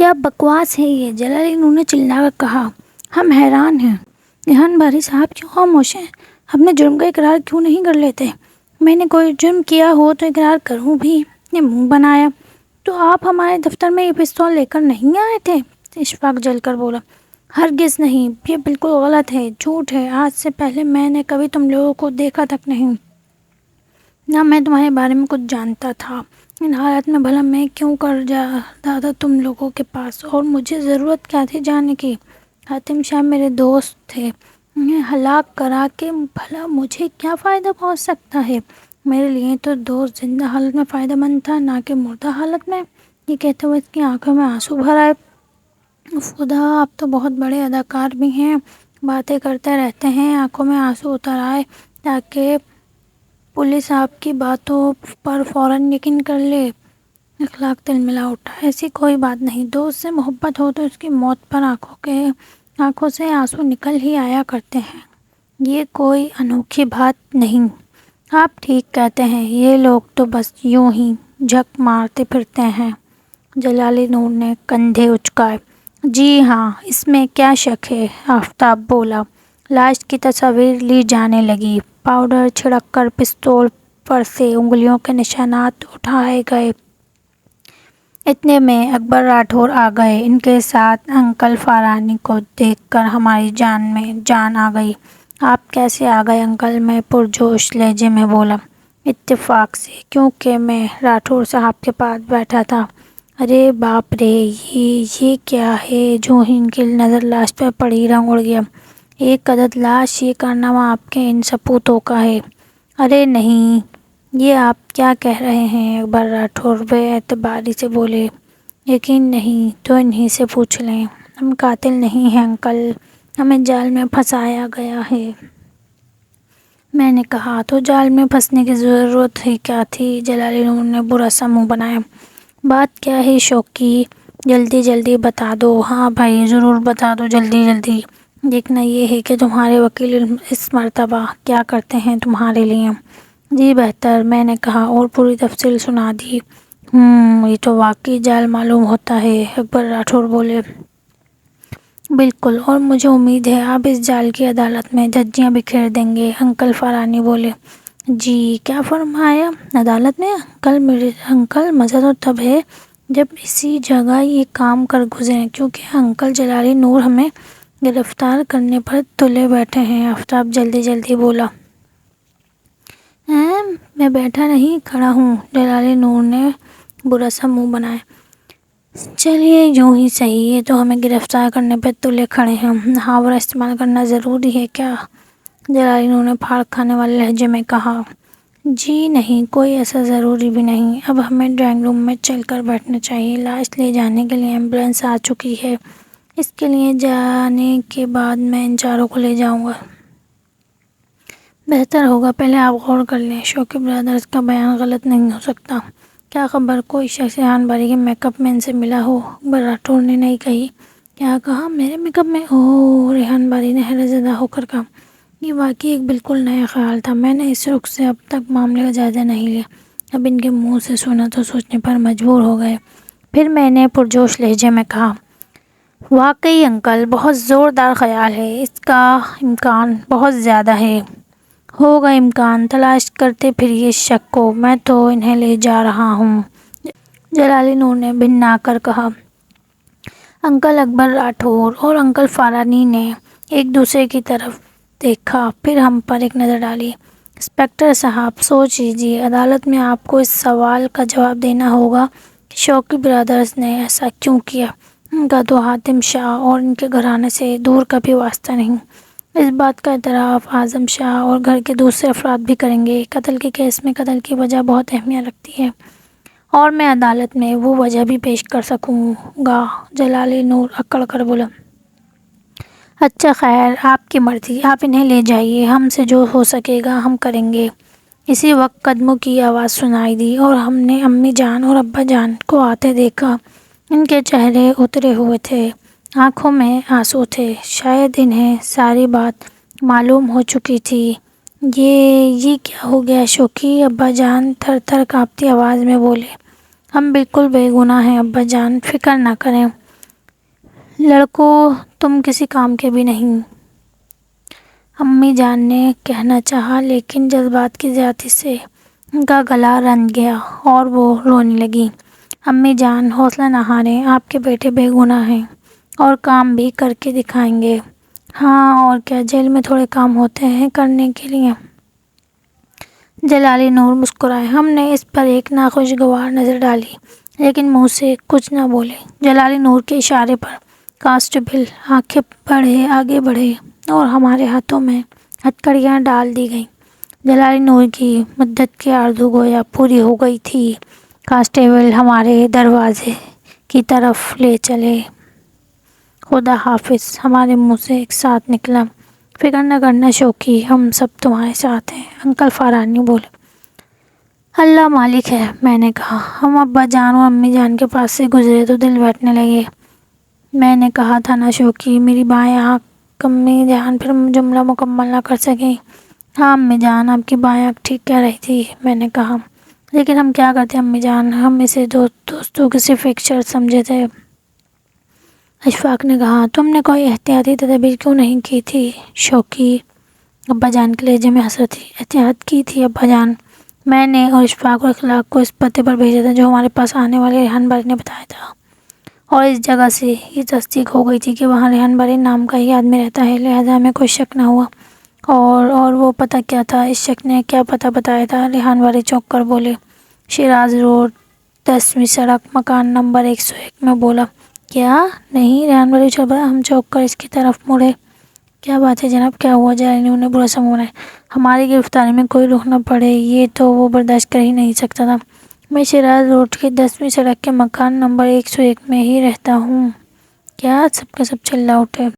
کیا بکواس ہے یہ؟ جلالی نور نے چلا کر کہا۔ ہم حیران ہیں ریحان باری صاحب، کیوں خاموش ہیں؟ اپنے جرم کا اقرار کیوں نہیں کر لیتے؟ میں نے کوئی جرم کیا ہو تو اقرار کروں بھی، یہ منہ بنایا۔ تو آپ ہمارے دفتر میں یہ پستول لے کر نہیں آئے تھے؟ اشفاق جل کر بولا۔ ہرگز نہیں، یہ بالکل غلط ہے، جھوٹ ہے۔ آج سے پہلے میں نے کبھی تم لوگوں کو دیکھا تک نہیں، نہ میں تمہارے بارے میں کچھ جانتا تھا۔ ان حالت میں بھلا میں کیوں کر جاتا تھا تم لوگوں کے پاس، اور مجھے ضرورت کیا تھی جانے کی؟ حاتم شاہ میرے دوست تھے، انہیں ہلاک کرا کے بھلا مجھے کیا فائدہ پہنچ سکتا ہے؟ میرے لیے تو دوست زندہ حالت میں فائدہ مند تھا، نہ کہ مردہ حالت میں۔ یہ کہتے ہوئے اس کی آنکھوں میں آنسو بھر آئے۔ خدا، آپ تو بہت بڑے اداکار بھی ہیں، باتیں کرتے رہتے ہیں، آنکھوں میں آنسو اتر آئے تاکہ پولیس آپ کی باتوں پر فوراً یقین کر لے۔ اخلاق تلملا اٹھا۔ ایسی کوئی بات نہیں، دوست سے محبت ہو تو اس کی موت پر آنکھوں سے آنسو نکل ہی آیا کرتے ہیں، یہ کوئی انوکھی بات نہیں۔ آپ ٹھیک کہتے ہیں، یہ لوگ تو بس یوں ہی جھک مارتے پھرتے ہیں۔ جلالی نور نے کندھے اچکائے۔ جی ہاں، اس میں کیا شک ہے، آفتاب بولا۔ لاش کی تصاویر لی جانے لگی، پاؤڈر چھڑک کر پستول پر سے انگلیوں کے نشانات اٹھائے گئے۔ اتنے میں اکبر راٹھور آ گئے۔ ان کے ساتھ انکل فارانی کو دیکھ کر ہماری جان میں جان آ گئی۔ آپ کیسے آ گئے انکل؟ میں پرجوش لہجے میں بولا۔ اتفاق سے، کیونکہ میں راٹھور صاحب کے پاس بیٹھا تھا۔ ارے باپ رے، یہ کیا ہے؟ جو ہی ان کی نظر لاش پہ پڑی، رنگ اڑ گیا۔ ایک عدد لاش، یہ کارنامہ آپ کے ان سپوتوں کا ہے؟ ارے نہیں، یہ آپ کیا کہہ رہے ہیں؟ اکبر راٹھور بے اعتباری سے بولے۔ یقین نہیں تو انہی سے پوچھ لیں۔ ہم قاتل نہیں ہیں انکل، ہمیں جال میں پھنسایا گیا ہے۔ میں نے کہا، تو جال میں پھنسنے کی ضرورت ہی کیا تھی؟ جلالی نور نے برا سا منہ بنایا۔ بات کیا ہے شوقی؟ جلدی جلدی بتا دو۔ ہاں بھائی، ضرور بتا دو، جلدی جلدی۔ دیکھنا یہ ہے کہ تمہارے وکیل اس مرتبہ کیا کرتے ہیں تمہارے لیے۔ جی بہتر، میں نے کہا، اور پوری تفصیل سنا دی۔ یہ تو واقعی جال معلوم ہوتا ہے، اکبر راٹھور بولے۔ بالکل، اور مجھے امید ہے آپ اس جال کی عدالت میں دھجیاں بکھیر دیں گے، انکل فارانی بولے۔ جی، کیا فرمایا؟ عدالت میں؟ انکل مزہ تو تب ہے جب اسی جگہ یہ کام کر گزریں، کیونکہ انکل جلالی نور ہمیں گرفتار کرنے پر تلے بیٹھے ہیں، آفتاب جلدی جلدی بولا۔ میں بیٹھا نہیں، کھڑا ہوں، جلالی نور نے برا سا منہ بنایا۔ چلیے یوں ہی صحیح، یہ تو ہمیں گرفتار کرنے پہ تلے کھڑے ہیں، محاورہ استعمال کرنا ضروری ہے کیا؟ جلالی نور نے پھاڑ کھانے والے لہجے میں کہا۔ جی نہیں، کوئی ایسا ضروری بھی نہیں۔ اب ہمیں ڈرائنگ روم میں چل کر بیٹھنا چاہیے، لاش لے جانے کے لیے ایمبولینس آ چکی ہے، اس کے لیے جانے کے بعد میں ان چاروں کو لے جاؤں گا۔ بہتر ہوگا پہلے آپ غور کر لیں، شوقی برادرز کا بیان غلط نہیں ہو سکتا۔ کیا خبر کوئی شخص ریحان باری کے میک اپ مین سے ملا ہو؟ اکبر راٹھور نے نہیں کہی۔ کیا کہا؟ میرے میک اپ میں؟ اوہ، ریحان باری نے حیرت زدہ ہو کر کہا۔ یہ واقعی ایک بالکل نیا خیال تھا، میں نے اس رخ سے اب تک معاملے کا جائزہ نہیں لیا۔ اب ان کے منہ سے سنا تو سوچنے پر مجبور ہو گئے۔ پھر میں نے پرجوش لہجے میں کہا، واقعی انکل بہت زوردار خیال ہے، اس کا امکان بہت زیادہ ہے۔ ہوگا امکان، تلاش کرتے پھریے اس شک کو، میں تو انہیں لے جا رہا ہوں، جلالی نور نے بھننا کر کہا۔ انکل اکبر راٹھور اور انکل فارانی نے ایک دوسرے کی طرف دیکھا، پھر ہم پر ایک نظر ڈالی۔ انسپکٹر صاحب، سوچ لیجیے، عدالت میں آپ کو اس سوال کا جواب دینا ہوگا کہ شوقی برادرز نے ایسا کیوں کیا۔ ان کا تو حاتم شاہ اور ان کے گھرانے سے دور کا بھی واسطہ نہیں۔ اس بات کا اعتراف اعظم شاہ اور گھر کے دوسرے افراد بھی کریں گے۔ قتل کے کیس میں قتل کی وجہ بہت اہمیت رکھتی ہے، اور میں عدالت میں وہ وجہ بھی پیش کر سکوں گا، جلالی نور اکڑ کر بولا۔ اچھا خیر، آپ کی مرضی، آپ انہیں لے جائیے، ہم سے جو ہو سکے گا ہم کریں گے۔ اسی وقت قدموں کی آواز سنائی دی اور ہم نے امی جان اور ابا جان کو آتے دیکھا۔ ان کے چہرے اترے ہوئے تھے، آنکھوں میں آنسو تھے، شاید انہیں ساری بات معلوم ہو چکی تھی۔ یہ کیا ہو گیا شوقی؟ ابا جان تھر تھر کانپتی آواز میں بولے۔ ہم بالکل بے گناہ ہیں ابا جان، فکر نہ کریں، لڑکوں تم کسی کام کے بھی نہیں، امی جان نے کہنا چاہا، لیکن جذبات کی زیادتی سے ان کا گلا رنج گیا اور وہ رونے لگیں۔ امی جان حوصلہ نہ ہاریں، آپ کے بیٹے بے گناہ ہیں اور کام بھی کر کے دکھائیں گے۔ ہاں اور کیا، جیل میں تھوڑے کام ہوتے ہیں کرنے کے لیے۔ جلالی نور مسکرائے۔ ہم نے اس پر ایک ناخوشگوار نظر ڈالی لیکن منہ سے کچھ نہ بولے۔ جلالی نور کے اشارے پر کانسٹیبل آگے بڑھے اور ہمارے ہاتھوں میں ہتھکڑیاں ڈال دی گئیں۔ جلالی نور کی مدت کی آرزو گویا پوری ہو گئی تھی۔ کانسٹیبل ہمارے دروازے کی طرف لے چلے۔ خدا حافظ ہمارے منہ سے ایک ساتھ نکلا۔ فکر نہ کرنا شوقی، ہم سب تمہارے ساتھ ہیں، انکل فارانی بولے۔ اللہ مالک ہے، میں نے کہا۔ ہم ابا جان اور امی جان کے پاس سے گزرے تو دل بیٹھنے لگے۔ میں نے کہا تھا نا شوقی، میری بائیں آنکھ۔ امی جان پھر جملہ مکمل نہ کر سکیں۔ ہاں امی جان، آپ کی بائیں آنکھ ٹھیک کہہ رہی تھی، میں نے کہا۔ لیکن ہم کیا کرتے امی جان، ہم اسے دوستوں کی صرف ایک شرط سمجھے تھے۔ اشفاق نے کہا۔ تم نے کوئی احتیاطی تدابیر کیوں نہیں کی تھی شوقی؟ ابا جان کے لہجے میں حسرت تھی۔ احتیاط کی تھی ابا جان، میں نے اور اشفاق اور اخلاق کو اس پتے پر بھیجا تھا جو ہمارے پاس آنے والے ریحان باری نے بتایا تھا، اور اس جگہ سے یہ تصدیق ہو گئی تھی کہ وہاں ریحان باری نام کا ہی آدمی رہتا ہے، لہذا ہمیں کوئی شک نہ ہوا۔ اور وہ پتہ کیا تھا؟ اس شخص نے کیا پتہ بتایا تھا؟ ریحان باری چونک کر بولے۔ شیراز روڈ 10ویں سڑک مکان نمبر 101 میں بولا۔ کیا؟ نہیں، ریحان باری اچھل پڑا۔ ہم چونک کر اس کی طرف مڑے۔ کیا بات ہے جناب، کیا ہوا؟ جلالی نے برا سا منہ بنایا۔ ہماری گرفتاری میں کوئی رخ نہ پڑے، یہ تو وہ برداشت کر ہی نہیں سکتا تھا۔ میں شیراز روڈ کی 10ویں سڑک کے مکان نمبر 101 میں ہی رہتا ہوں۔ کیا؟ سب کے سب چلا اٹھے۔